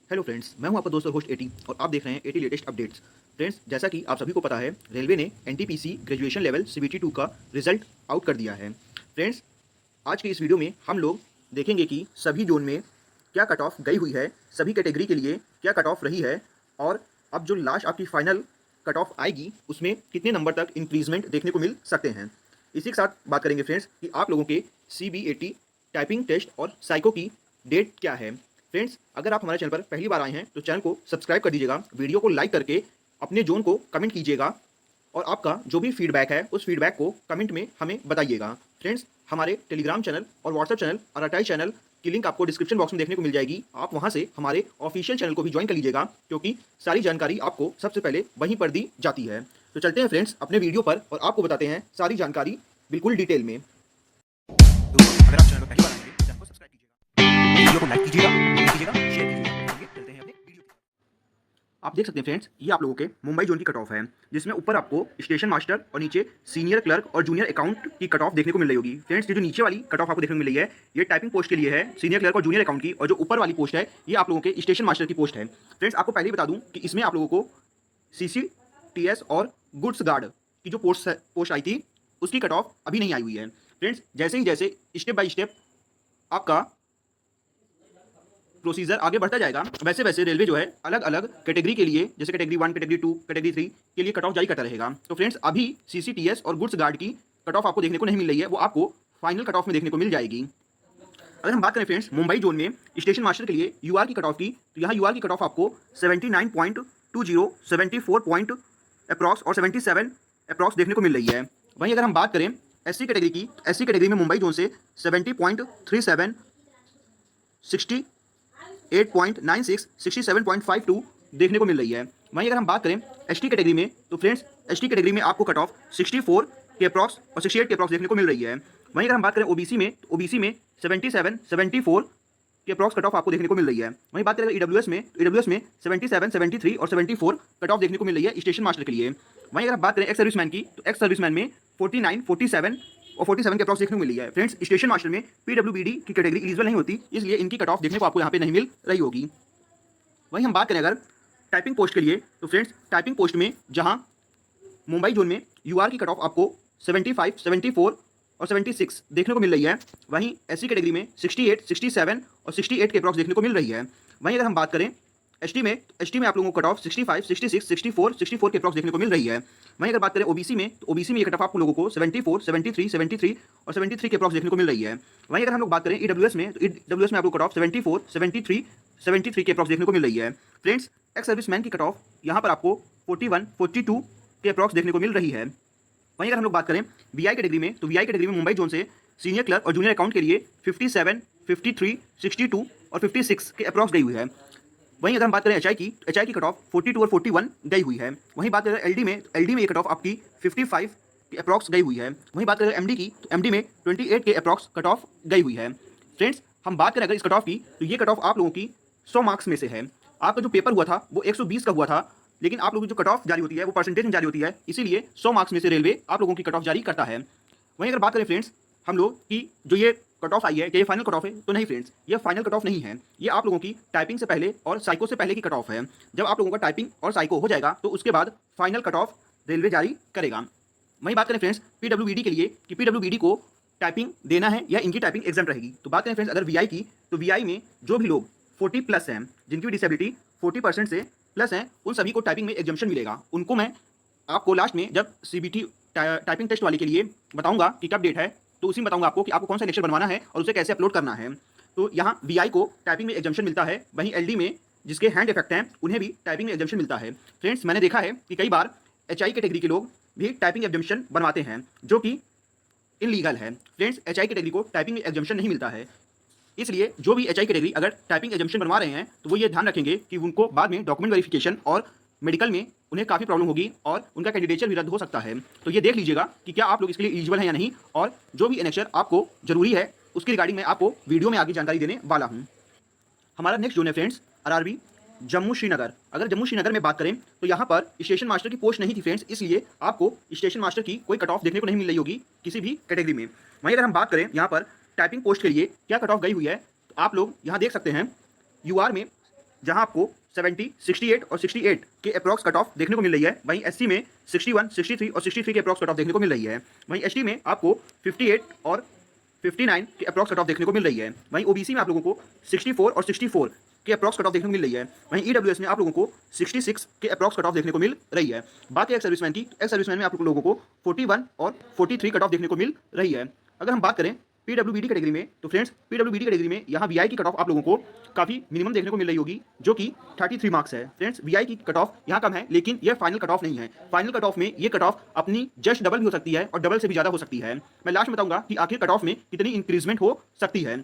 Hello friends, मैं हूं आपका दोस्त और होस्ट एटी और आप देख रहे हैं एटी लेटेस्ट अपडेट्स। फ्रेंड्स, जैसा कि आप सभी को पता है, रेलवे ने एनटीपीसी ग्रेजुएशन लेवल सीबीटी 2 का रिजल्ट आउट कर दिया है। फ्रेंड्स, आज की इस वीडियो में हम लोग देखेंगे कि सभी जोन में क्या कट ऑफ गई हुई है, सभी कैटेगरी के लिए क्या कट ऑफ रही है और अब जो लास्ट आपकी फाइनल कट ऑफ आएगी उसमें कितने नंबर तक इंक्रीजमेंट देखने को मिल सकते हैं। इसी के साथ बात करेंगे फ्रेंड्स कि आप लोगों के सीबीएटी टाइपिंग टेस्ट और साइको की डेट क्या है। फ्रेंड्स, अगर आप हमारे चैनल पर पहली बार आए हैं तो चैनल को सब्सक्राइब कर दीजिएगा, वीडियो को लाइक करके अपने जोन को कमेंट कीजिएगा और आपका जो भी फीडबैक है उस फीडबैक को कमेंट में हमें बताइएगा। फ्रेंड्स, हमारे टेलीग्राम चैनल और व्हाट्सएप चैनल और अटाई चैनल की लिंक आपको डिस्क्रिप्शन बॉक्स में देखने को मिल जाएगी। आप वहां से हमारे ऑफिशियल चैनल को भी ज्वाइन कर लीजिएगा, क्योंकि सारी जानकारी आपको सबसे पहले वहीं पर दी जाती है। तो चलते हैं फ्रेंड्स अपने वीडियो पर और आपको बताते हैं सारी जानकारी बिल्कुल डिटेल में। तो अगर आप चैनल पर पहली बार आए हैं तो चैनल को सब्सक्राइब कीजिएगा, वीडियो को लाइक कीजिएगा, कमेंट कीजिएगा, शेयर कीजिएगा। आगे चलते हैं अपने वीडियो की। आप देख सकते हैं फ्रेंड्स, ये आप लोगों के मुंबई जोन की कट ऑफ है, जिसमें ऊपर आपको स्टेशन मास्टर और नीचे सीनियर क्लर्क और जूनियर अकाउंट की कट ऑफ देखने को मिल रही होगी। फ्रेंड्स, ये जो नीचे वाली कट ऑफ आपको देखने को मिल रही है, ये टाइपिंग पोस्ट के लिए है, सीनियर क्लर्क और जूनियर अकाउंट की, और जो ऊपर वाली पोस्ट है ये आप लोगों के स्टेशन मास्टर की पोस्ट है। फ्रेंड्स, आपको पहले ही बता दूं कि इसमें आप लोगों को सीसीटीएस और गुड्स गार्ड की जो पोस्ट आई थी उसकी कट ऑफ अभी नहीं आई हुई है। फ्रेंड्स, जैसे स्टेप बाय स्टेप आपका प्रोसीजर आगे बढ़ता जाएगा, वैसे वैसे रेलवे जो है अलग अलग कैटेगरी के लिए, जैसे कैटेगरी 1, कैटेगरी 2, कैटेगरी 3 के लिए कट ऑफ जारी करता रहेगा। तो फ्रेंड्स, अभी सीसीटीएस और गुड्स गार्ड की कट ऑफ आपको देखने को नहीं मिल रही है, वो आपको फाइनल कट ऑफ में देखने को मिल जाएगी। अगर हम बात करें फ्रेंड्स मुंबई जोन में स्टेशन मास्टर के लिए यूआर की कट ऑफ की, तो यहाँ यूआर की कट ऑफ आपको 79.20, 74 पॉइंट अप्रॉक्स और 77 अप्रॉक्स देखने को मिल रही है। वहीं अगर हम बात करें एससी कैटेगरी की, तो एससी कैटेगरी में मुंबई जोन से 70.37, 68.96, 67.52 देखने को मिल रही है। वहीं अगर हम बात करें एसटी कैटेगरी में, तो फ्रेंड्स एसटी कैटेगरी में आपको कट ऑफ 64 के अप्रॉक्स और 68 के अप्रॉक्स देखने को मिल रही है। वहीं अगर हम बात करें ओबीसी में, तो ओबीसी में 77, 74 के अप्रॉक्स कट ऑफ आपको देखने को मिल रही है। वहीं बात करें ईडब्ल्यूएस में, तो ईडब्ल्यूएस में 77, 73 और 74 कट ऑफ देखने को मिल रही है स्टेशन मास्टर के लिए। वहीं अगर आप बात करें एक्स सर्विसमैन की, तो एक्स सर्विसमैन में 49, 47 और 47 के अप्रॉक्स देखने को मिल रही है। फ्रेंड्स, स्टेशन मास्टर में पीडब्ल्यूबीडी की कैटेगरी एलिजिबल नहीं होती, इसलिए इनकी कट ऑफ देखने को आपको यहाँ पे नहीं मिल रही होगी। वहीं हम बात करें अगर टाइपिंग पोस्ट के लिए, तो फ्रेंड्स टाइपिंग पोस्ट में जहां मुंबई जोन में यूआर की कट ऑफ आपको 75, 74 और 76 देखने को मिल रही है, वहीं एससी कैटेगरी में 68, 67 और 68 के अप्रॉक्स देखने को मिल रही है। वहीं अगर हम बात करें एसटी में, तो एसटी में आप लोगों को कट ऑफ 65, 66, 64 के अप्रॉक्स देखने को मिल रही है। वहीं अगर बात करें ओबीसी में, तो ओबीसी में ये कट ऑफ आप लोगों को 74, 73, 73 और 73 के अप्रॉक्स देखने को मिल रही है। वहीं अगर हम लोग बात करें ईडब्ल्यूएस में, तो ईडब्ल्यूएस में आपको कट ऑफ 74, 73, 73 के अप्रॉक्स देखने को मिल रही है। फ्रेंड्स, एक्स सर्विसमैन की कट ऑफ यहाँ पर आपको 41, 42 के अप्रॉक्स देखने को मिल रही है। वहीं अगर हम लोग बात करें वीआई कैटेगरी में, तो वीआई कैटेगरी में मुंबई जोन से सीनियर क्लर्क और जूनियर अकाउंट के लिए 57, 53, 62 और 56 के अप्रॉक्स गई हुई है। वहीं अगर हम बात करें एचआई की, तो एचआई की कट ऑफ 42 और 41 गई हुई है। वहीं बात करें एलडी में, तो एलडी में ये कट ऑफ आपकी 55 के अप्रॉक्स गई हुई है। वहीं बात करें एमडी की, तो एमडी में 28 के अप्रॉक्स कट ऑफ गई हुई है। फ्रेंड्स, हम बात करें अगर इस कट ऑफ की, तो ये कट ऑफ आप लोगों की 100 मार्क्स में से है। आपका जो पेपर हुआ था वो 120 का हुआ था, लेकिन आप लोगों की जो कट ऑफ जारी होती है वो परसेंटेज में जारी होती है, इसीलिए 100 मार्क्स में से रेलवे आप लोगों की कट ऑफ जारी करता है। वहीं अगर बात करें फ्रेंड्स हम लोग की जो ये कट ऑफ आई है, क्या ये फाइनल कट ऑफ है? तो नहीं फ्रेंड्स, ये फाइनल कट ऑफ नहीं है। ये आप लोगों की टाइपिंग से पहले और साइको से पहले की कट ऑफ है। जब आप लोगों का टाइपिंग और साइको हो जाएगा तो उसके बाद फाइनल कट ऑफ रेलवे जारी करेगा। वहीं बात करें फ्रेंड्स पीडब्ल्यूबीडी के लिए कि पीडब्ल्यूबीडी को टाइपिंग देना है या इनकी टाइपिंग एग्जाम रहेगी, तो बात करें फ्रेंड्स अगर वीआई की, तो वीआई में जो भी लोग 40 प्लस हैं, जिनकी डिसेबिलिटी 40% से प्लस हैं, उन सभी को टाइपिंग में एग्जाम्शन मिलेगा। उनको मैं आपको लास्ट में जब सीबीटी टाइपिंग टेस्ट वाले के लिए बताऊंगा कि कब डेट है, तो उसी में बताऊंगा आपको कि आपको कौन सा लेक्चर बनवाना है और उसे कैसे अपलोड करना है। तो यहाँ वीआई को टाइपिंग में एग्जाम्शन मिलता है, वहीं एलडी में जिसके हैंड इफेक्ट हैं उन्हें भी टाइपिंग में एग्जाम्शन मिलता है। फ्रेंड्स, मैंने देखा है कि कई बार एचआई कैटेगरी के लोग भी टाइपिंग एग्जाम्शन बनवाते हैं, जो कि इलीगल है। फ्रेंड्स, एचआई कैटेगरी को टाइपिंग में एग्जाम्शन नहीं मिलता है, इसलिए जो भी एचआई कैटेगरी अगर टाइपिंग एग्जाम्शन बनवा रहे हैं तो वो ये ध्यान रखेंगे कि उनको बाद में डॉक्यूमेंट वेरिफिकेशन और मेडिकल में उन्हें काफ़ी प्रॉब्लम होगी और उनका कैंडिडेचर भी रद्द हो सकता है। तो ये देख लीजिएगा कि क्या आप लोग इसके लिए एलिजिबल हैं या नहीं, और जो भी एनेक्चर आपको जरूरी है उसकी रिगार्डिंग मैं आपको वीडियो में आगे जानकारी देने वाला हूँ। हमारा नेक्स्ट जोन है फ्रेंड्स आरआरबी जम्मू श्रीनगर। अगर जम्मू श्रीनगर में बात करें तो यहाँ पर स्टेशन मास्टर की पोस्ट नहीं थी फ्रेंड्स, इसलिए आपको स्टेशन मास्टर की कोई कट ऑफ देखने को नहीं मिल रही होगी किसी भी कैटेगरी में। वहीं अगर हम बात करें यहाँ पर टाइपिंग पोस्ट के लिए क्या कट ऑफ गई हुई है, तो आप लोग यहाँ देख सकते हैं यूआर में जहां आपको 70, 68 और 68 के अप्रॉक्स कट ऑफ देखने को मिल रही है। वहीं एससी में 61, 63 और 63 के अप्रॉक्स कट ऑफ देखने को मिल रही है। वहीं एसटी में आपको 58 और 59 के अप्रॉक्स कट ऑफ देखने को मिल रही है। वहीं ओबीसी में आप लोगों को 64 और 64 के अप्रॉक्स कट ऑफ देखने को मिल रही है। वहीं ईडब्ल्यूएस में आप लोगों को 66 के अप्रॉक्स कट ऑफ देखने को मिल रही है। बात है एक्स सर्विसमैन की, एक्स सर्विसमैन में आप लोगों को 41 और 43 कट ऑफ देखने को मिल रही है। अगर हम बात करें पीडब्ल्यूबीडी कैटेगरी में, तो फ्रेंड्स पीडब्ल्यूबीडी कैटेगरी में यहाँ वीआई की कट ऑफ आप लोगों को काफ़ी मिनिमम देखने को मिल रही होगी, जो कि 33 मार्क्स है। फ्रेंड्स वीआई की कट ऑफ यहाँ कम है, लेकिन यह फाइनल कट ऑफ नहीं है। फाइनल कट ऑफ में ये कट ऑफ अपनी जस्ट डबल भी हो सकती है और डबल से भी ज़्यादा हो सकती है। मैं लास्ट में बताऊंगा कि आखिर कट ऑफ में कितनी इंक्रीजमेंट हो सकती है।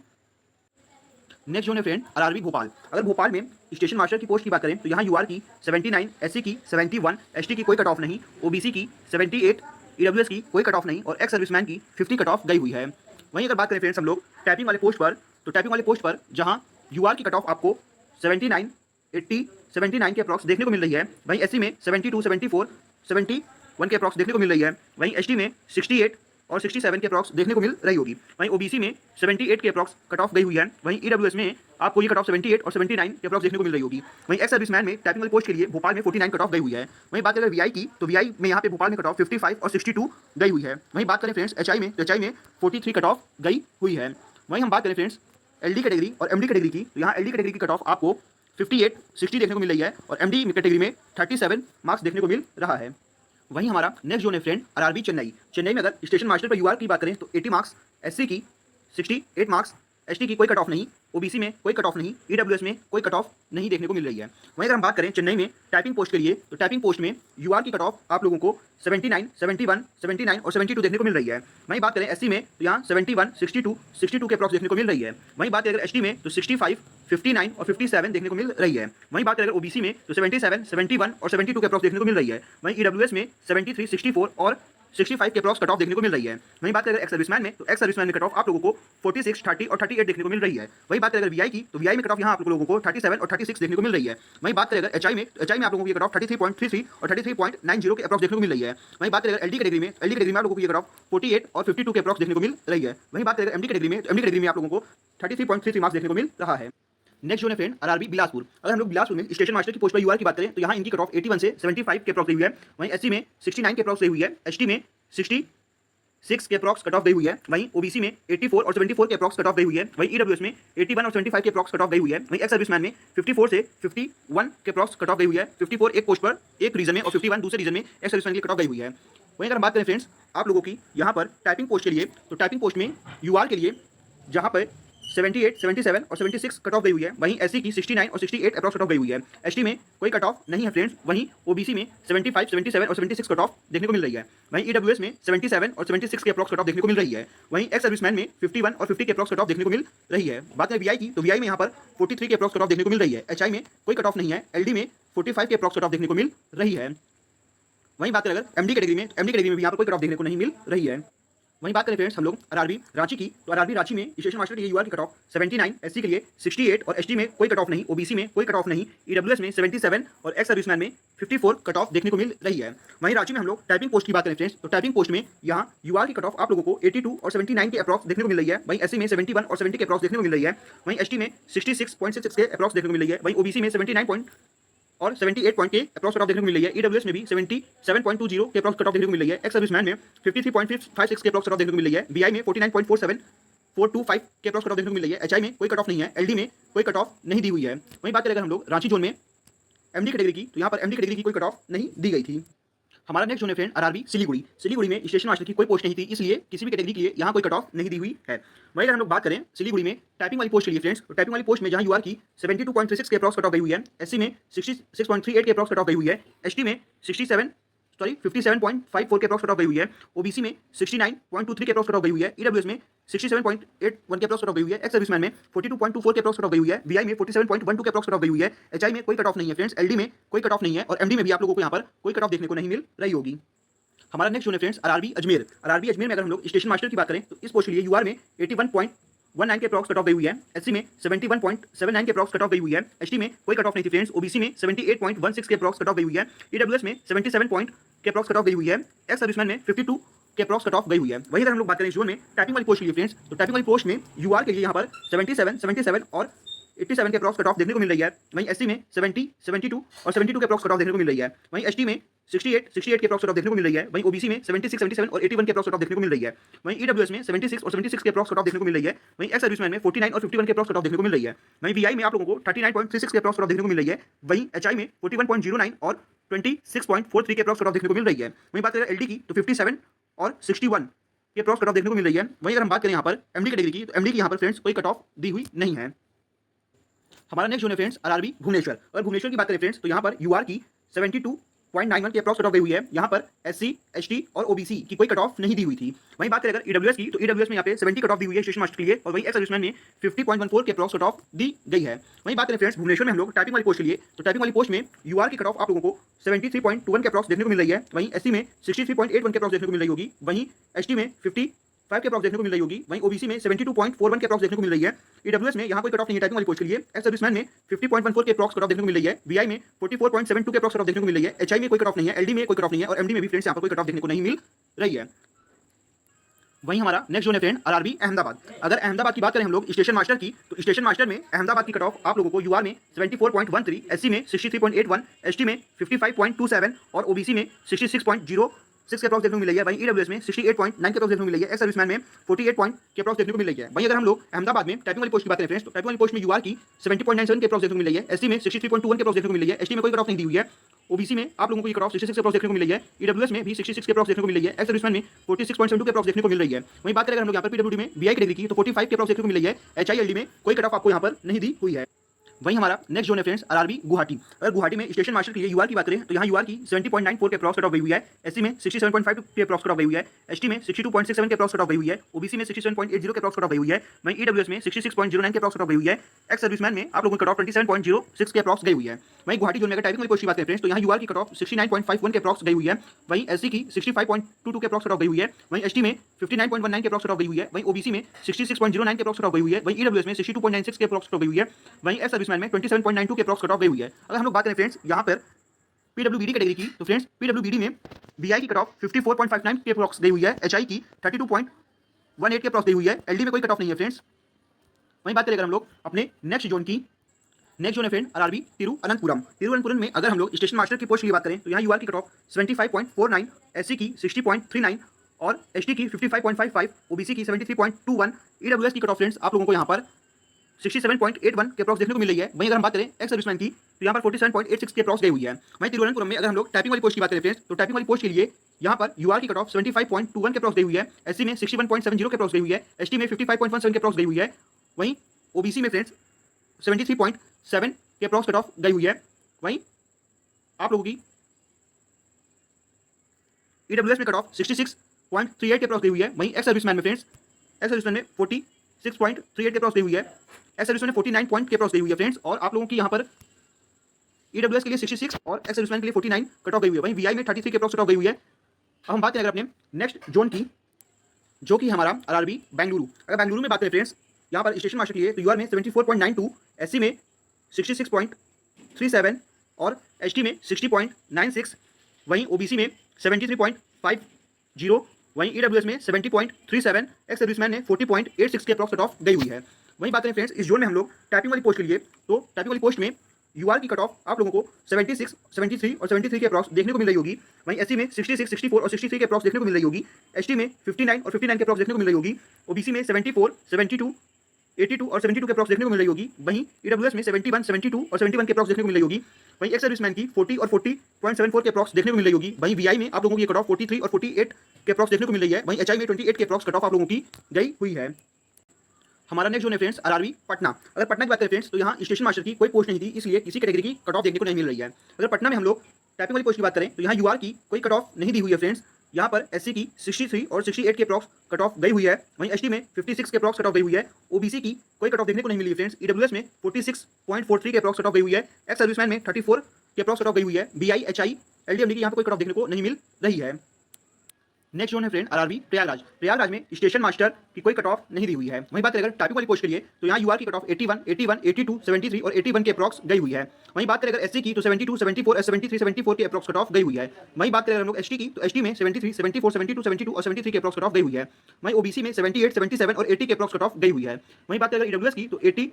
नेक्स्ट जोन है फ्रेंड आरआरबी भोपाल। अगर भोपाल में स्टेशन मास्टर की पोस्ट की बात करें तो यहाँ यूआर की 79, एससी की 71, एसटी की कोई कट ऑफ नहीं, ओबीसी की 78, ईडब्ल्यूएस की कोई कट ऑफ नहीं और एक्स सर्विसमैन की 50 कट ऑफ गई हुई है। वहीं अगर बात करें फ्रेंड्स हम लोग टाइपिंग वाले पोस्ट पर, तो टाइपिंग वाले पोस्ट पर जहाँ यूआर की कट ऑफ आपको 79, 80, 79 के अप्रॉक्स देखने को मिल रही है। वहीं एससी में 72, 74, 71 के अप्रॉक्स देखने को मिल रही है। वहीं एसटी में 68 और 67 के अप्रॉक्स देखने को मिल रही होगी। वहीं ओबीसी में 78 के अप्रॉक्स कट ऑफ गई हुई है। वहीं ईडब्ल्यूएस में आपको ये कट ऑफ 78 और 79 के अप्रॉक्स देखने को मिल रही होगी। वहीं एक्स सर्विसमैन में टाइपिंग वाली पोस्ट के लिए भोपाल में 49 कट ऑफ गई हुई है। वहीं बात करें वीआई की, तो वीआई में यहाँ पे भोपाल में कट ऑफ 55 और 62 गई हुई है। वहीं बात करें फ्रेंड्स एचआई में, तो एचआई में 43 कट ऑफ गई हुई है। वहीं हम बात करें फ्रेंड्स एलडी कैटेगरी और एमडी कैटेगरी की, तो यहाँ एलडी कैटेगरी की कट ऑफ आपको 58, 60 देखने को मिल रही है और एमडी कैटेगरी में 37 मार्क्स देखने को मिल रहा है। वहीं हमारा नेक्स्ट जोन है फ्रेंड आरआरबी चेन्नई। चेन्नई में अगर स्टेशन मास्टर पर यूआर की बात करें तो 80 मार्क्स, एससी की 68 मार्क्स, एसटी की कोई कट ऑफ नहीं, ओबीसी में कोई कट ऑफ नहीं, ईडब्ल्यूएस में कोई कट ऑफ नहीं देखने को मिल रही है। वहीं अगर हम बात करें चेन्नई में टाइपिंग पोस्ट के लिए, तो टाइपिंग पोस्ट में यूआर की कट ऑफ आप लोगों को 79, 71, 79 और 72 देखने को मिल रही है। वहीं बात करें एससी में, तो यहाँ 71, 62, 62 के अप्रॉक्स देखने को मिल रही है। वहीं बात करें अगर एसटी में, तो 65, 59 और 57 देखने को मिल रही है। वहीं बात करें अगर ओबीसी में, तो 77, 71 और 72 के अप्रॉक्स देखने को मिल रही है। वहीं ईडब्ल्यूएस में 73, 64 और 65 के अप्रॉक्स कट ऑफ देखने को मिल रही है। वहीं बात करें एक्स सर्विसमैन में, तो एक्स सर्विसमैन में कट ऑफ आप लोगों को 46, 30 और 38 देखने को मिल रही है। वहीं बात करें अगर वीआई की, तो वीआई में कट ऑफ यहाँ आप लोगों को 37 और 36 देखने को मिल रही है। वहीं बात करें अगर एचआई में, तो एचआई में आप लोगों को ये कट ऑफ 33.33 और 33.90 के अप्रॉक्स देखने को मिल रही है। वहीं बात करें अगर एलडी कैटेगरी में, एलडी कैटेगरी में आप लोगों को ये कट ऑफ 48 और 52 के अप्रॉक्स देखने को मिल रही है। वहीं बात करें एमडी कैटेगरी में, तो एमडी कैटेगरी में आप लोगों को 33.33 मार्क्स देखने को मिल रहा है। नेक्स्ट जोन है फ्रेंड आरआरबी बिलासपुर। अगर हम लोग बिलासपुर में स्टेशन मास्टर की पोस्ट पर यूआर की बात करें, तो यहाँ इनकी कट ऑफ 81 से 75 के अप्रॉक्स गई हुई है। वहीं एससी में 69 के अप्रॉक्स गई हुई है, एसटी में 66 के अप्रॉक्स कट ऑफ गई हुई है। वहीं ओबीसी में 84 और 74 के अप्रॉक्स कट ऑफ गई हुई है। वहीं ईडब्ल्यूएस में 81 और 75 के अप्रॉक्स कट ऑफ गई हुई है। वहीं एक्स सर्विसमैन में 54 से 51 के अप्रॉक्स कट ऑफ गई हुई है। 54 एक पोस्ट पर एक रीजन में और 51 दूसरे रीजन में एक्स सर्विसमैन की कट ऑफ गई हुई है। वहीं अगर हम बात करें फ्रेंड्स आप लोगों की यहाँ पर टाइपिंग पोस्ट के लिए, तो टाइपिंग पोस्ट में यूआर के लिए जहाँ पर 78, 77 और 76 कट ऑफ गई हुई है। वहीं एससी की 69 और 68 अप्रॉक्स कट ऑफ गई हुई है। एसटी में कोई कट ऑफ नहीं है फ्रेंड्स। वहीं ओबीसी में 75, 77 और 76 कट ऑफ देखने को मिल रही है। वहीं ईडब्ल्यूएस में 77 और 76 के अप्रॉक्स कट ऑफ देखने को मिल रही है। वहीं एक्स सर्विसमैन में 51 और 50 के अप्रॉक्स कट ऑफ देखने को मिल रही है। बात करें वीआई की, तो वीआई में यहाँ पर 43 के अप्रॉक्स कट ऑफ देखने को मिल रही है। एचआई में कोई कट ऑफ नहीं है। एलडी में 45 के अप्रॉक्स कट ऑफ देखने को मिल रही है। वहीं बात करें अगर एमडी कैटेगरी में, एमडी कैटेगरी में भी यहाँ पर कोई कट ऑफ देखने को नहीं मिल रही है। वहीं बात करें फ्रेंड्स हम लोग आरआरबी रांची की, तो आरआरबी रांची में स्टेशन मास्टर के लिए यूआर की कट ऑफ 79, एससी के लिए 68 और एसटी में कोई कट ऑफ नहीं, ओबीसी में कोई कट ऑफ नहीं, ईडब्ल्यूएस में 77 और एक्स सर्विसमैन में 54 कट ऑफ देखने को मिल रही है। वहीं रांची में हम लोग टाइपिंग पोस्ट की बात करें फ्रेंड्स, तो टाइपिंग पोस्ट में यहाँ यूआर की कट ऑफ आप लोगों को 82 और 79 के अप्रॉक्स देखने को मिल रही है। वहीं एससी में 71 और 70 के अप्रॉक्स देखने को मिल रही है। वहीं एसटी में 66.66 के अप्रॉक्स देखने को मिल रही है। वहीं ओबीसी में 79 और 78 पॉइंट के अप्रॉक्स कट ऑफ देखने को मिल रही है। ईडब्ल्यूएस में भी 77.20 के अप्रॉक्स कट ऑफ देखने को मिल रही है। एक्स सर्विसमैन में 53.56 के अप्रॉक्स कट ऑफ देखने को मिल रही है। वीआई में 49.47, 425 के अप्रॉक्स कट ऑफ देखने को मिल रही है। एचआई में कोई कट ऑफ नहीं है। एलडी में कोई कट ऑफ नहीं दी हुई है। वहीं बात करें अगर हम लोग रांची जोन में एमडी कैटेगरी की, तो यहाँ पर एमडी कैटेगरी की कोई कट ऑफ नहीं दी गई थी। हमारा नेक्स्ट जोन है फ्रेंड आरआरबी सिलीगुड़ी। सिलीगुड़ी में स्टेशन मास्टर की कोई पोस्ट नहीं थी, इसलिए किसी भी कैटेगरी के लिए यहाँ कोई कट ऑफ नहीं दी हुई है। वहीं अगर हम लोग बात करें सिलीगुड़ी में टाइपिंग वाली पोस्ट के लिए फ्रेंड्स, तो टाइपिंग वाली पोस्ट में जहाँ यूआर की 72.36 के अप्रॉक्स कट ऑफ गई हुई है। एससी में 66.38 के अप्रॉक्स कट ऑफ गई हुई है। एसटी में 57.54 के अप्रॉक्स कट ऑफ गई हुई है। ओबीसी में 69.23 के अप्रॉक्स कट ऑफ गई हुई है। ईडब्ल्यूएस में 67.81 के अप्रॉक्स कट ऑफ गई हुई है। एक्स सर्विसमैन में 42.24 के अप्रॉक्स कट ऑफ गई हुई है। वीआई में 47.12 के अप्रॉक्स कट ऑफ गई हुई है। एचआई में कोई कट ऑफ नहीं है फ्रेंड्स। एलडी में कोई कट ऑफ नहीं है और एमडी में भी आप लोगों को यहाँ पर कोई कट ऑफ देखने को नहीं मिल रही होगी। हमारा नेक्स्ट जोन है friends RRB Ajmer. RRB Ajmer में अगर हम लोग स्टेशन मास्टर की बात करें, तो इस पोस्ट के लिए यूआर में 81.19 के अप्रॉक्स कट ऑफ गई हुई है। एससी में 71.79 के अप्रॉक्स कट ऑफ गई हुई है। एसटी में कोई कट ऑफ नहीं थी फ्रेंड्स। ओबीसी में 78.16 के अप्रॉक्स कट ऑफ गई हुई है। ईडब्ल्यूएस में 77 पॉइंट के अप्रॉक्स कट ऑफ गई हुई है। एक्स सर्विसमैन में 52 के अप्रॉक्स कट ऑफ गई हुई है। वहीं अगर हम लोग बात करें इस जोन में टाइपिंग वाली पोस्ट के लिए फ्रेंड्स, तो टाइपिंग वाली पोस्ट में यूआर के लिए यहाँ पर 77 और 87 के अप्रॉक्स कट ऑफ देखने को मिल रही है। वहीं एससी में 70, 72 और 72 के अप्रॉक्स कट ऑफ देखने को मिल रही है। वहीं एसटी में 68, 68 के अप्रॉक्स कट ऑफ देखने को मिल रही है। वहीं ओबीसी में 76, 77 और 81 के अप्रॉक्स कट ऑफ देखने को मिल रही है। वहीं ईडब्ल्यूएस में 76 और 76 के अप्रॉक्स कट ऑफ देखने को मिल रही है। वहीं एक्स सर्विसमैन में 49 और 51 के अप्रॉक्स कट ऑफ देखने को मिल रही है। वहीं वीआई में आप लोगों को 39.36 के अप्रॉक्स कट ऑफ देखने को मिल रही है। वहीं एचआई में 41.09 और 26.43 के अप्रॉक्स कट ऑफ देखने को मिल रही है। वहीं बात करें एलडी की तो 57 और 61 के अप्रॉक्स कट ऑफ देखने को मिल रही है। वहीं अगर हम बात करें यहाँ पर एमडी कैटेगरी की तो एमडी की यहाँ पर फ्रेंड्स कोई कट ऑफ दी हुई नहीं है। हमारा नेक्स्ट जोन है फ्रेंड्स आरआरबी भुवनेश्वर। अगर भुवनेश्वर की बात करें फ्रेंड्स तो यहाँ पर यूआर की 72.91 के अप्रॉक्स कट ऑफ गई हुई है। यहाँ पर एससी, एसटी और ओबीसी की कोई कट ऑफ नहीं दी हुई थी। वहीं बात करें अगर ईडब्ल्यूएस की तो ईडब्ल्यूएस में यहाँ पे 70 कट ऑफ दी हुई है स्टेशन मास्टर के लिए और वहीं एक्स सर्विसमैन में 50.14 के अप्रॉक्स कट ऑफ दी गई है। वहीं बात करें फ्रेंड्स भुवनेश्वर में हम लोग टाइपिंग वाली पोस्ट के लिए तो टाइपिंग वाली पोस्ट में यूआर की कट ऑफ आप लोगों को 73.21 के अप्रॉक्स देखने को मिल रही है। वहीं एससी में 63.81 के अप्रॉक्स देखने को मिल रही होगी। वहीं एसटी में 55 के अप्रॉक्स देखने को मिल रही होगी। वहीं ओबीसी में 72.41 के अप्रॉक्स देखने को मिल रही है। ईडब्ल्यूएस में यहाँ कोई कट ऑफ नहीं है टाइपिंग वाली पोस्ट के लिए। एक्स सर्विसमैन में 50.14 के अप्रॉक्स कट ऑफ देखने को मिल रही है। वीआई में 44.72 के अप्रॉक्स कट ऑफ देखने को मिल रही है। एचआई में कोई कट ऑफ नहीं है, एलडी में कोई कट ऑफ नहीं है और एमडी में भी फ्रेंड्स यहाँ पर कोई कट ऑफ देखने को नहीं मिल रही है। वहीं हमारा नेक्स्ट जोन है फ्रेंड आरआरबी अहमदाबाद। अगर अहमदाबाद की बात करें हम लोग स्टेशन मास्टर की तो स्टेशन मास्टर में अहमदाबाद की कट ऑफ आप लोगों को यूआर में 74.13, एससी में 63.81, एसटी में 55.27 और ओबीसी में 66.06 के अप्रॉक्स देखने को मिल रही है। वहीं ईडब्ल्यूएस में 68.9 के अप्रॉक्स देखने को मिल रही है। एक्स सर्विसमैन में 48 पॉइंट के अप्रॉक्स देखने को मिल रही है। वहीं अगर हम लोग अहमदाबाद में टाइपिंग वाली पोस्ट की बात करें फ्रेंड्स तो टाइपिंग वाली पोस्ट में यूआर की 70.97 के अप्रॉक्स देखने को मिल रही है। एसटी में 63.21 के अप्रॉक्स देखने को मिल रही है। एसटी में कोई कट ऑफ नहीं दी हुई है। ओबीसी में आप लोगों को ये कट ऑफ 66 के अप्रॉक्स देखने को मिल रही है। ईडब्ल्यूएस में भी 66 के अप्रॉक्स देखने को मिल रही है। एक्स सर्विसमैन में 46.72 के अप्रॉक्स देखने को मिल रही है। वहीं बात करें अगर हम लोग यहाँ पर पीडब्ल्यूडी में बीआई कैटेगरी की तो 45 के अप्रॉक्स देखने को मिल रही है। एचआईएलडी में कोई कट ऑफ आपको यहाँ पर नहीं दी हुई है। वहीं हमारा नेक्स्ट जोन है फ्रेंड्स आरआरबी गुवाहाटी। अगर गुवाहाटी में स्टेशन मास्टर के लिए यूआर की बात करें तो यहाँ यूआर की 70.94 के अप्रॉक्स कट ऑफ गई हुई है। एससी में 67.52 के अप्रॉक्स कट ऑफ गई हुई है। एसटी में 62.67 के अप्रॉक्स कट ऑफ गई हुई है। ओबीसी में 67.80 के अप्रॉक्स कट ऑफ गई हुई है। वहीं ईडब्ल्यूएस में 66.09 के अप्रॉक्स कट ऑफ गई हुई है। एक्स सर्विसमैन में आप लोगों की कट ऑफ 27.06 के अप्रॉक्स गई हुई है। वहीं गुवाहाटी जोन में अगर टाइपिंग वाली पोस्ट की बात करें फ्रेंड्स तो यहाँ यूआर की कट ऑफ 69.51 के अप्रॉक्स गई हुई है। वहीं एससी की 65.22 के अप्रॉक्स कट ऑफ गई हुई है। वहीं एसटी में 59.19 के अप्रॉक्स कट ऑफ गई हुई है। वहीं ओबीसी में 66.09 के अप्रॉक्स कट ऑफ गई हुई है। वहीं ईडब्ल्यूएस में 62.96 के अप्रॉक्स कट ऑफ गई हुई है। वहीं एक्स सर्विसमैन में 27.92 के अप्रॉक्स कट ऑफ गई हुई है। अगर हम लोग बात करें फ्रेंड्स यहाँ पर पीडब्ल्यूबीडी कैटेगरी की तो फ्रेंड्स पीडब्ल्यूबीडी में बीआई की कट ऑफ 54.59 के अप्रॉक्स गई हुई है। एचआई की 32.18 के अप्रॉक्स गई हुई है। एलडी में कोई कट ऑफ नहीं है फ्रेंड्स। वहीं बात करें अगर हम लोग अपने नेक्स्ट जोन की, नेक्स्ट जोन है फ्रेंड आरआरबी तिरुवनंतपुरम। तिरुवनंतपुरम में अगर हम लोग स्टेशन मास्टर की पोस्ट की बात करें तो यहाँ यूआर की कट ऑफ 75.49, एससी की 60.39 और एसटी की 55.55, ओबीसी की 73.21, ईडब्ल्यूएस की कट ऑफ फ्रेंड्स आप लोगों को यहाँ पर 67.81 के अप्रॉक्स देखने को मिल रही है। वहीं अगर हम बात करें एक्स सर्विसमैन की तो यहाँ पर 47.86 के अप्रॉक्स गई हुई है। वहीं तिरुवनंतपुरम में अगर हम लोग टाइपिंग वाली पोस्ट की बात करें फ्रेंड्स तो टाइपिंग वाली पोस्ट के लिए यहाँ पर यूआर की कट ऑफ 75.21 के अप्रॉक्स गई हुई है। एससी में 61.70 के अप्रॉक्स गई हुई है। एसटी में 55.17 के अप्रॉक्स गई हुई है। वहीं ओबीसी में फ्रेंड्स 73.7 के अप्रॉक्स कट ऑफ गई हुई है। वहीं आप लोगों की ईडब्ल्यूएस में कट ऑफ 66.38 के अप्रॉक्स गई हुई है। वहीं एक्स सर्विसमैन में फ्रेंड्स एक्स सर्विसमैन में 46.38 के अप्रॉक्स गई हुई है। एक्स सर्विसमैन में 49 पॉइंट के अप्रॉक्स गई हुई है फ्रेंड्स। और आप लोगों की यहाँ पर ईडब्ल्यूएस के लिए 66 और एक्स सर्विसमैन के लिए 49 कट ऑफ गई हुई है। वहीं वीआई में 33 के अप्रॉक्स कट ऑफ गई हुई है। अब हम बात करें अगर अपने नेक्स्ट जोन की जो कि हमारा आरआरबी बेंगलुरु। अगर बेंगलुरु में बात करें फ्रेंड्स यहाँ पर स्टेशन मास्टर के लिए तो यूआर में 74.92, एससी में 66.37 और एसटी में 60.96, वहीं ओबीसी में 73.50, वहीं ईडब्ल्यूएस में 70.37, एक्स सर्विसमैन में 40.86 के अप्रॉक्स कट ऑफ गई हुई है। वहीं बात करें फ्रेंड्स इस जोन में हम लोग टाइपिंग वाली पोस्ट के लिए तो टाइपिंग वाली पोस्ट में यूआर की कट ऑफ आप लोगों को 76, 73 और 73 के अप्रॉक्स देखने को मिल रही होगी। वहीं एससी में 66, 64 और 63 के अप्रॉक्स देखने को मिल रही होगी। एसटी में 59 और 59 के अप्रॉक्स देखने को मिल रही होगी। ओबीसी में 74, 72, 82 और 72 के अप्रॉक्स देखने को मिल रही होगी। वहीं ईडब्ल्यूएस में 71, 72 और 71 के अप्रॉक्स देखने को मिल रही होगी। वहीं एक्स सर्विसमैन की 40 और 40.74 के अप्रॉक्स देखने को मिल रही होगी। वहीं वीआई में आप लोगों की कट ऑफ 43 और 48 के अप्रॉक्स देखने को मिल रही है। वहीं एचआई में 28 के अप्रॉक्स कट ऑफ आप लोगों की गई हुई है। हमारा नेक्स्ट जोन है फ्रेंड्स आरआरबी पटना। अगर पटना की बात करें फ्रेंड्स तो यहाँ स्टेशन मास्टर की कोई पोस्ट नहीं थी, इसलिए किसी कैटेगरी की कट ऑफ देखने को नहीं मिल रही है। अगर पटना में हम लोग टाइपिंग वाली पोस्ट की बात करें तो यहाँ यूआर की कोई कट ऑफ नहीं दी हुई है फ्रेंड्स। यहाँ पर एससी की 63 और 68 के अप्रॉक्स कट ऑफ गई हुई है। वहीं एसटी में 56 के अप्रॉक्स कट ऑफ गई हुई है। ओबीसी की कोई कट ऑफ देखने को नहीं मिली है फ्रेंड्स। ईडब्ल्यूएस में 46.43 के अप्रॉक्स कट ऑफ गई हुई है। एक्स सर्विसमैन में 34 के अप्रॉक्स कट ऑफ गई हुई है। बीआई, एचआई, एलडीएमडी की यहाँ पर कोई कट ऑफ देखने को नहीं मिल रही है। नेक्स्ट जोन है फ्रेंड आरआरबी प्रयागराज। प्रयागराज में स्टेशन मास्टर की कोई कट ऑफ नहीं दी हुई है। वहीं बात करें अगर टाइपिंग वाली पोस्ट के लिए तो यहाँ यूआर की कट ऑफ 81, 81, 82, 73 और 81 के अप्रॉक्स गई हुई है। वहीं बात करें अगर एससी की तो 72, 74 और 73, 74 के अप्रॉक्स कट ऑफ गई हुई है। वहीं बात करें अगर हम लोग एसटी की तो एसटी में 73, 74, 72, 72 और 73 के अप्रॉक्स कट ऑफ गई हुई है। वहीं ओबीसी में 78, 77 और 80 के अप्रॉक्स कट ऑफ गई हुई है। वहीं बात करें अगर ईडब्ल्यूएस की तो 80,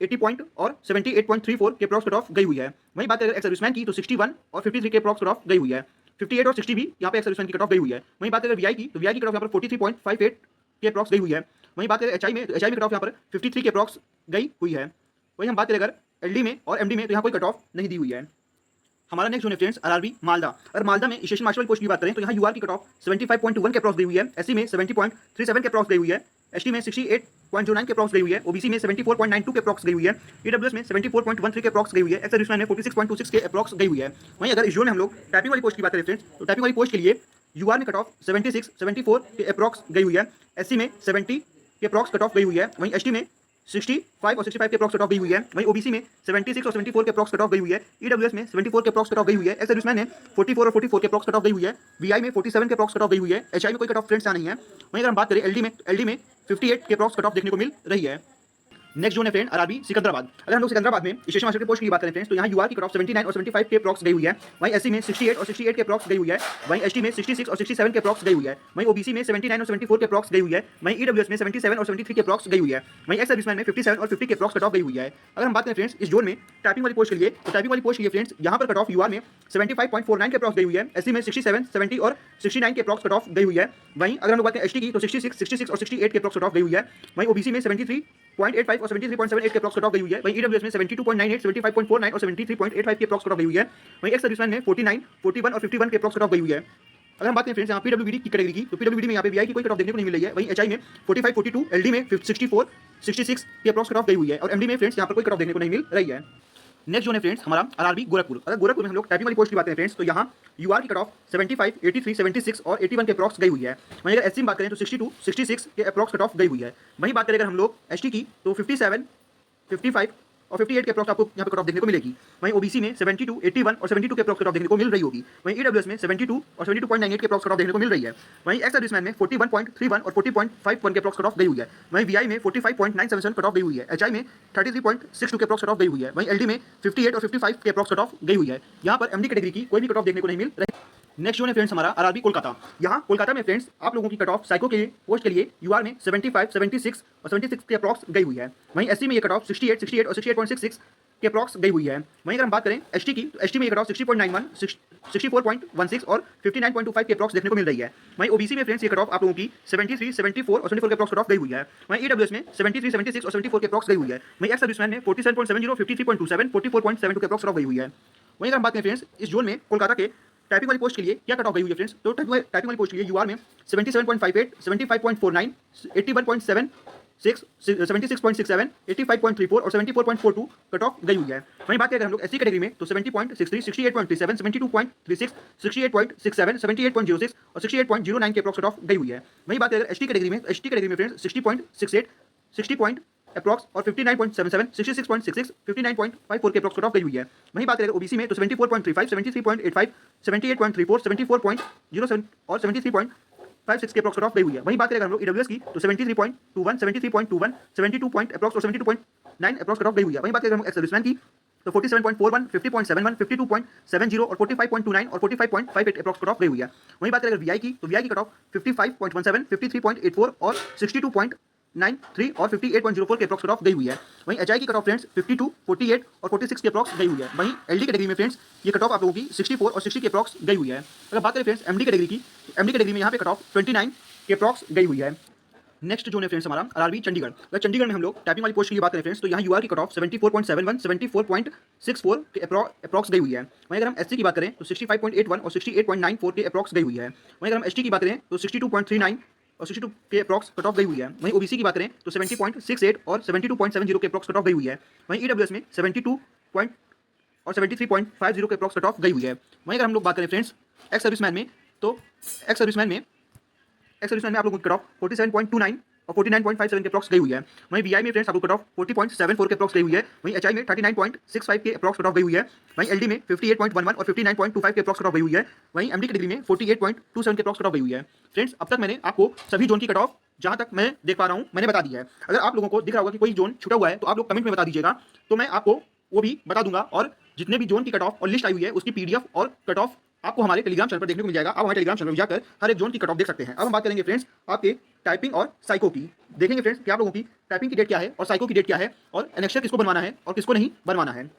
80 पॉइंट और 78.34 के अप्रॉक्स कट ऑफ गई हुई है। वहीं बात करें एक्स सर्विसमैन की तो 61 और 53 के अप्रॉक्स कट ऑफ गई हुई है। 58 और 60 भी यहाँ पे एक्स सर्विसमैन की कट ऑफ गई हुई है। वहीं बात करें वीआई की तो वीआई की कट ऑफ यहाँ पर 43.58 के अप्रॉक्स गई हुई है। वहीं बात करें एचआई में तो एचआई में कट ऑफ यहाँ पर 53 के अप्रॉक्स गई हुई है। वहीं हम बात करें अगर एलडी में और एमडी में तो यहाँ कोई कट ऑफ नहीं दी हुई है। हमारा नेक्स्ट जोन है फ्रेंड्स आरआरबी मालदा। अगर मालदा में स्टेशन मार्शल पोस्ट की बात करें तो यहाँ यूआर की कट ऑफ 75.21 के अप्रॉक्स गई हुई है। एससी में 70.37 के अप्रॉक्स गई हुई है। एसटी में 68.09 के अप्रॉक्स गई हुई है। ओबीसी में 74.92 के अप्रॉक्स गई हुई है। ईडब्ल्यूएस में 74.13 के अप्रॉक्स गई हुई है। एक्स सर्विसमैन में 46.26 के अप्रॉक्स गई हुई है। वहीं अगर इस जोन में हम लोग टाइपिंग वाली पोस्ट की बात करें फ्रेंड्स तो टाइपिंग वाली पोस्ट के लिए यूआर में कट ऑफ 76, 74 के अप्रॉक्स गई हुई है। एससी में 70 के अप्रॉक्स कट ऑफ गई हुई है। वहीं एसटी में 65 और 65 के अप्रॉक्स कट ऑफ गई हुई है। वहीं ओबीसी में 76 और 74 के अप्रॉक्स कट ऑफ गई हुई है। ईडब्ल्यूएस में 74 के अप्रॉक्स कट ऑफ गई हुई है। एक्स सर्विसमैन में 44 और 44 के अप्रॉक्स कट ऑफ गई हुई है। वीआई में 47 के अप्रॉक्स कट ऑफ गई हुई है। एचआई में कोई कट ऑफ फ्रेंड्स नहीं है। वहीं अगर हम बात करें एलडी में 58 के अप्रॉक्स कट ऑफ देखने को मिल रही है। नेक्स्ट जोन है फ्रेंड आरआरबी सिकंदराबाद। अगर हम लोग सिकंदराबाद में स्टेशन मास्टर के पोस्ट की बात करें फ्रेंड्स तो यहाँ यूआर की कट ऑफ 79 और 75 के अप्रॉक्स गई हुई है। वहीं एससी में 68 और 68 के अप्रॉक्स गई हुई है। वहीं एसटी में 66 और 67 के अप्रॉक्स गई हुई है। वहीं ओबीसी में 79 और 74 के अप्रॉक्स गई हुई है। वहीं ईडब्ल्यूएस में 77 और 73 के अप्रॉक्स गई हुई है। वहीं एक्स सर्विसमैन में 57 और 50 के अप्रॉक्स कट ऑफ गई हुई है। अगर हम बात करें फ्रेंड्स इस जोन में टाइपिंग वाली पोस्ट के लिए तो टाइपिंग वाली पोस्ट के लिए फ्रेंड्स यहाँ पर कट ऑफ यूआर में 75.49 के अप्रॉक्स गई हुई है। एससी में 67, 70 और 69 के अप्रॉक्स कट ऑफ गई हुई है। वहीं अगर हम लोग बात करें एसटी की तो 66, 66 और 68 के अप्रॉक्स कट ऑफ गई हुई है। वहीं ओबीसी में 73.85 और 73.78 के अप्रॉक्स कट ऑफ गई हुई है। वहीं ईडब्ल्यूएस में 72.98, 75.49 और 73.85 के अप्रॉक्स कट ऑफ गई हुई है। वहीं एक्स सर्विसमैन में 49, 41 और 51 के अप्रॉक्स कट ऑफ गई हुई है। अगर हम बात करें फ्रेंड्स यहाँ पीडब्ल्यूडी की कैटेगरी की तो पीडब्ल्यूडी में यहाँ पे वीआई की कोई कट ऑफ देखने को नहीं मिल रही है। वहीं एचआई में 45, 42, एलडी में 64, 66 के अप्रॉक्स कट ऑफ गई हुई है और एमडी में फ्रेंड्स यहाँ पर कोई कट ऑफ देखने को नहीं मिल रही है। नेक्स्ट जोन है फ्रेंड्स हमारा आरआरबी गोरखपुर। अगर गोरखपुर में हम लोग टाइपिंग वाली पोस्ट की बात करें फ्रेंड्स तो यहाँ यूआर की कट ऑफ 75, 83, 76 और 81 के अप्रॉक्स गई हुई है। वहीं अगर एससी में बात करें तो 62, 66 के अप्रॉक्स कट ऑफ गई हुई है। वहीं बात करें अगर हम लोग एसटी की तो 57, 55 और 58 के अप्रॉक्स आपको यहाँ पे कट ऑफ देखने को मिलेगी। वहीं ओबीसी में 72, 81 और 72 के अप्रॉक्स कट ऑफ देखने को मिल रही होगी। वहीं ईडब्ल्यूएस में 72 और 72.98 के अप्रॉक्स कट ऑफ देखने को मिल रही है। वहीं एक्स सर्विसमैन में 41.31 और 40.51 के अप्रॉक्स कट ऑफ गई हुई है। वहीं वीआई में 45.977 कट ऑफ गई हुई है। एचआई में 33.62 के अप्रॉक्स कट ऑफ गई हुई है। वहीं एलडी में 58 और 55 के अप्रॉक्स कट ऑफ गई हुई है। यहाँ पर एमडी कैटेगरी की कोई भी कट ऑफ देखने को नहीं मिल रही। नेक्स्ट जोन है फ्रेंड्स हमारा आरआरबी कोलकाता। यहाँ कोलकाता में फ्रेंड्स आप लोगों की कट ऑफ साइको के पोस्ट के लिए यूआर में 75, 76 और 76 के अप्रॉक्स गई हुई है। वहीं एससी में ये कट ऑफ 68, 68 और 68.66 के अप्रॉक्स गई हुई है। वहीं अगर हम बात करें एसटी की तो एसटी में ये कट ऑफ 60.91, 64.16 और 59.25 के अप्रॉक्स देखने को मिल रही है। वहीं ओबीसी में फ्रेंड्स ये कट ऑफ आप लोगों की 73, 74 और 74 के अप्रॉक्स कट ऑफ गई हुई है। वहीं ईडब्ल्यूएस में 73, 76 और 74 के अप्रॉक्स गई हुई है। वहीं एक्स सर्विसमैन में 47.70, 53.27, 44.72 के अप्रॉक्स कट ऑफ गई हुई है। वहीं अगर हम बात करें फ्रेंड्स इस जोन में कोलकाता के टाइपिंग वाली पोस्ट के लिए क्या कट ऑफ गई हुई है फ्रेंड्स तो टाइपिंग वाली पोस्ट के लिए यूआर में 77.58, 75.49, 81.76, 76.67, 85.34 और 74.42 कट ऑफ गई हुई है। वहीं बात करें अगर हम लोग एससी कैटेगरी में तो 70.63, 68.37, 72.36, 68.67, 78.06 और 68.09 के अप्रॉक्स कट ऑफ गई हुई है। वहीं बात करें अगर एसटी कैटेगरी में तो एसटी कैटेगरी में फ्रेंड्स 60.68, 60 अप्रॉक्स और 59.77, 66.66, 59.54 के अप्रॉक्स कट ऑफ गई हुई है। वहीं बात करें ओबीसी में तो 74.35, 73.85, 78.34, 74.07 और 73.56 के अप्रॉक्स कट ऑफ गई हुई है। वहीं बात करें हम लोग ईडब्ल्यूएस की तो 73.21, 73.21, 72 पॉइंट अप्रॉक्स और 72.9 अप्रॉक्स कट ऑफ गई हुई है। वहीं बात करें हम एक्स सर्विसमैन की तो 47.41, 50.71, 52.70 और 45.29 और 45.58 अप्रॉक्स कट ऑफ गई हुई है। वहीं बात करें वीआई की तो वीआई की कट ऑफ 55.17, 53.84 और 62.93 और 58.04 के अप्रॉक्स कट ऑफ गई हुई है। वहीं एचआई की कट ऑफ फ्रेंड्स 52, 48 और 46 के अप्रॉक्स गई हुई है। वहीं एलडी कैटेगरी में फ्रेंड्स ये कट ऑफ आप लोगों की 64 और 60 के अप्रॉक्स गई हुई है। अगर बात करें फ्रेंड्स एमडी कैटेगरी की एमडी कैटेगरी में यहाँ पे कट ऑफ 29 के अप्रॉक्स गई हुई है। नेक्स्ट जो है फ्रेंड्स हमारा आरआरबी चंडीगढ़। अगर चंडीगढ़ में हम लोग टाइपिंग वाली पोस्ट की बात करें फ्रेंड्स तो यहाँ यूआर की कट ऑफ 74.71, 74.64 के अप्रॉक्स गई हुई है। वहीं अगर हम एससी की बात करें तो 65.81 और 68.94 के अप्रॉक्स गई हुई है। वहीं अगर हम एसटी की बात करें तो 62.39 और 62 के अप्रॉक्स कट ऑफ गई हुई है। वहीं ओबीसी की बात करें तो 70.68 और 72.70 के अप्रॉक्स कट ऑफ गई हुई है। वहीं ईडब्ल्यूएस में 72 और 73.50 के अप्रॉक्स कट ऑफ गई हुई है। वहीं अगर हम लोग बात करें फ्रेंड्स एक्स सर्विसमैन में तो एक्स सर्विसमैन में आप लोगों की कट ऑफ 47.29 और 49.57 के अप्रॉक्स गई हुई है। वहीं वीआई में फ्रेंड्स आपको कट ऑफ 40.74 के अप्रॉक्स गई हुई है। वहीं एचआई में 39.65 के अप्रॉक्स कट ऑफ गई हुई है। वहीं एलडी में 58.11 और 59.25 के अप्रॉक्स कट ऑफ गई हुई है। वहीं एमडी कैटेगरी में 48.27 के अप्रॉक्स कट ऑफ गई हुई है। फ्रेंड्स अब तक मैंने आपको सभी जोन की कट ऑफ जहां तक मैं देख पा रहा हूं मैंने बता दी है। अगर आप लोगों को दिख रहा होगा कि कोई जोन छूटा हुआ है तो आप लोग कमेंट में बता दीजिएगा, तो मैं आपको वो भी बता दूंगा। और जितने भी जोन की कट ऑफ और लिस्ट आई हुई है उसकी पीडीएफ और कट ऑफ आपको हमारे टेलीग्राम चैनल पर देखने को मिल जाएगा। आप हमारे टेलीग्राम चैनल पर जाकर हर एक जोन की कट ऑफ देख सकते हैं। अब हम बात करेंगे फ्रेंड्स आपके टाइपिंग और साइको की। देखेंगे फ्रेंड्स कि आप लोगों की टाइपिंग की डेट क्या है और साइको की डेट क्या है और एनेक्शर किसको बनवाना है और किसको नहीं बनवाना है।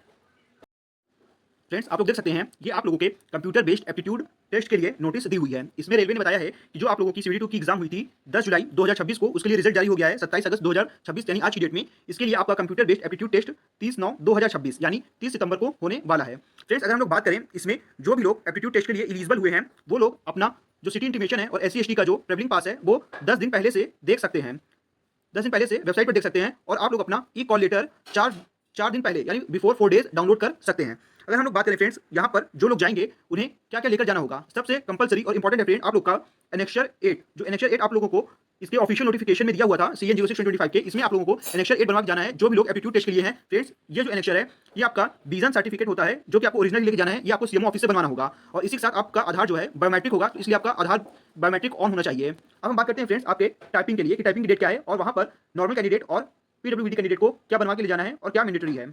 फ्रेंड्स आप लोग देख सकते हैं ये आप लोगों के कंप्यूटर बेस्ड एप्टीट्यूड टेस्ट के लिए नोटिस दी हुई है। इसमें रेलवे ने बताया है कि जो आप लोगों की CBT2 की एग्जाम हुई थी 10 जुलाई 2026 को, उसके लिए रिजल्ट जारी हो गया है 27 अगस्त 2026 यानी आज की डेट में। इसके लिए आपका कंप्यूटर बेस्ड एप्टीट्यूड टेस्ट 30/9/2026 यानी 30 सितंबर को होने वाला है। फ्रेंड्स अगर हम लोग बात करें इसमें जो भी लोग एप्टीट्यूड टेस्ट के लिए एलिजिबल हुए हैं वो लोग अपना जो सिटी इंटीमेशन है और SC ST का जो ट्रेवलिंग पास है वो 10 दिन पहले से देख सकते हैं, 10 दिन पहले से वेबसाइट पर देख सकते हैं और आप लोग अपना ई कॉल लेटर चार दिन पहले यानी बिफोर 4 डेज डाउनलोड कर सकते हैं। अगर हम लोग बात करें फ्रेंड्स यहाँ पर जो लोग जाएंगे उन्हें क्या क्या लेकर जाना होगा, सबसे कंपलसरी और इंपॉर्टेंट है फ्रेंड आप लोग का एनेक्शर 8। जो एनेक्शर 8 आप लोगों को इसके ऑफिशियल नोटिफिकेशन में दिया हुआ था CN 06/2025 के, इसमें आप लोगों को एनेक्शर 8 बनवा के जाना है जो भी लोग एप्टीट्यूड टेस्ट के लिए हैं। फ्रेंड्स ये जो एनेक्शर है ये आपका विजन सर्टिफिकेट होता है जो कि आपको ओरिजिनल लेके जाना है, ये आपको CMO ऑफिस से बनवाना होगा और इसी के साथ आपका आधार जो है बायोमेट्रिक होगा, तो इसलिए आपका आधार बायोमेट्रिक ऑन होना चाहिए। अब हम बात करते हैं फ्रेंड्स आपके टाइपिंग के लिए कि टाइपिंग की डेट क्या है और वहाँ पर नॉर्मल कैंडिडेट और PWD कैंडिडेट को क्या बनवा के ले जाना है और क्या मैंडेटरी है।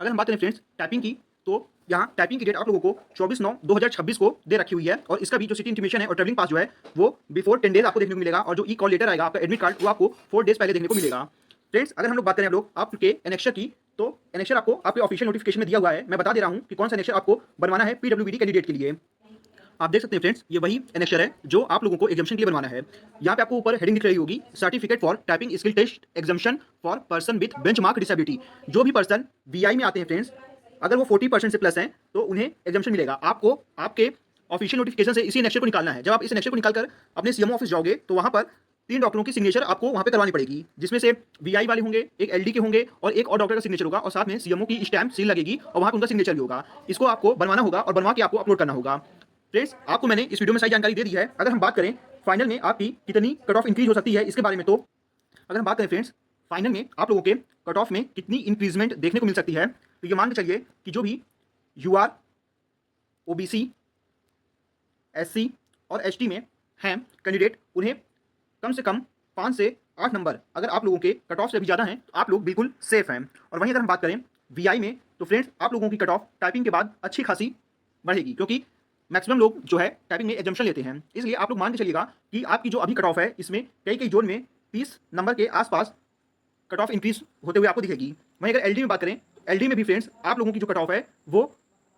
अगर हम बात करें फ्रेंड्स टाइपिंग की तो यहाँ टाइपिंग की डेट आप लोगों को 24/9/2026 को दे रखी हुई है और इसका भी जो सिटी इंटीमेशन है और ट्रेवलिंग पास जो है वो बिफोर 10 डेज आपको देखने को मिलेगा और जो ई कॉल लेटर आएगा आपका एडमिट कार्ड वो आपको 4 डेज पहले देखने को मिलेगा। फ्रेंड्स अगर हम लोग बात करें आप लोग आपके एनेक्शर की तो एनेक्शर आपको आपके ऑफिशियल नोटिफिकेशन में दिया हुआ है। मैं बता दे रहा हूँ कि कौन सा एनेक्शर आपको बनवाना है PWD कैंडिडेट के लिए। आप देख सकते हैं फ्रेंड्स ये वही एनेक्शर है जो आप लोगों को एग्जामिशन के लिए बनवाना है। यहाँ पे आपको ऊपर हेडिंग दिख रही होगी certificate for typing skill test examination for person with benchmark disability. जो भी पर्सन VI में आते हैं फ्रेंड्स अगर वो 40% से प्लस हैं तो उन्हें एग्जामिशन मिलेगा। आपको आपके ऑफिशियल नोटिफिकेशन से इसी एनेक्शर को निकालना है। जब आप इस एनेक्शर को निकालकर अपने CMO ऑफिस जाओगे तो वहाँ पर 3 डॉक्टरों की सिग्नेचर आपको वहाँ पे करवानी पड़ेगी, जिसमें से VI वाले होंगे, एक LD के होंगे और एक और डॉक्टर का सिग्नेचर होगा और साथ में CMO की स्टैम्प सील लगेगी और वहाँ पर उनका सिग्नेचर भी होगा। इसको आपको बनवाना होगा और बनवा के आपको अपलोड करना होगा। फ्रेंड्स आपको मैंने इस वीडियो में सारी जानकारी दे दी है। अगर हम बात करें फाइनल में आपकी कितनी कट ऑफ इंक्रीज हो सकती है इसके बारे में, तो अगर हम बात करें फ्रेंड्स फाइनल में आप लोगों के कट ऑफ में कितनी इंक्रीजमेंट देखने को मिल सकती है, तो ये मान के चलिए कि जो भी UR OBC SC और ST में हैं कैंडिडेट उन्हें कम से कम 5 से 8 नंबर अगर आप लोगों के कट ऑफ से भी ज़्यादा हैं तो आप लोग बिल्कुल सेफ हैं। और वहीं अगर हम बात करें VI में तो फ्रेंड्स आप लोगों की कट ऑफ टाइपिंग के बाद अच्छी खासी बढ़ेगी, क्योंकि मैक्सिमम लोग जो है टाइपिंग में एग्जाम्पशन लेते हैं। इसलिए आप लोग मान के चलिएगा कि आपकी जो अभी कट ऑफ है इसमें कई जोन में 30 नंबर के आसपास कट ऑफ इंक्रीज होते हुए आपको दिखेगी। वहीं अगर LD में बात करें LD में भी फ्रेंड्स आप लोगों की जो कट ऑफ है वो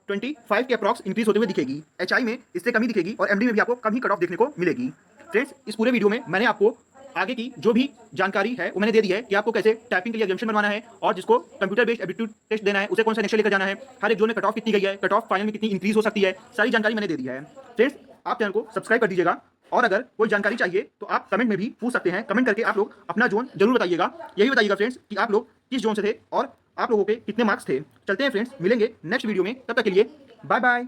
25 के अप्रॉक्स इंक्रीज होते हुए दिखेगी। HI में इससे कमी दिखेगी और MD में भी आपको कम ही कट ऑफ देखने को मिलेगी। फ्रेंड्स इस पूरे वीडियो में मैंने आपको आगे की जो भी जानकारी है वो मैंने दे दी है कि आपको कैसे टाइपिंग के लिए एग्जामिशन बनवाना है और जिसको कंप्यूटर बेस्ड एप्टीट्यूड टेस्ट देना है उसे कौन सा नेक्स्ट लेकर जाना है, हर एक जोन में कट ऑफ कितनी गई है, कट ऑफ फाइनल में कितनी इंक्रीज हो सकती है, सारी जानकारी मैंने दे दी है। फ्रेंड्स आप चैनल को सब्सक्राइब कर दीजिएगा और अगर कोई जानकारी चाहिए तो आप कमेंट में भी पूछ सकते हैं। कमेंट करके आप लोग अपना जोन जरूर बताइएगा। यही बताइएगा फ्रेंड्स कि आप लोग किस जोन से थे और आप लोगों के कितने मार्क्स थे। चलते हैं फ्रेंड्स, मिलेंगे नेक्स्ट वीडियो में, तब तक के लिए बाय बाय।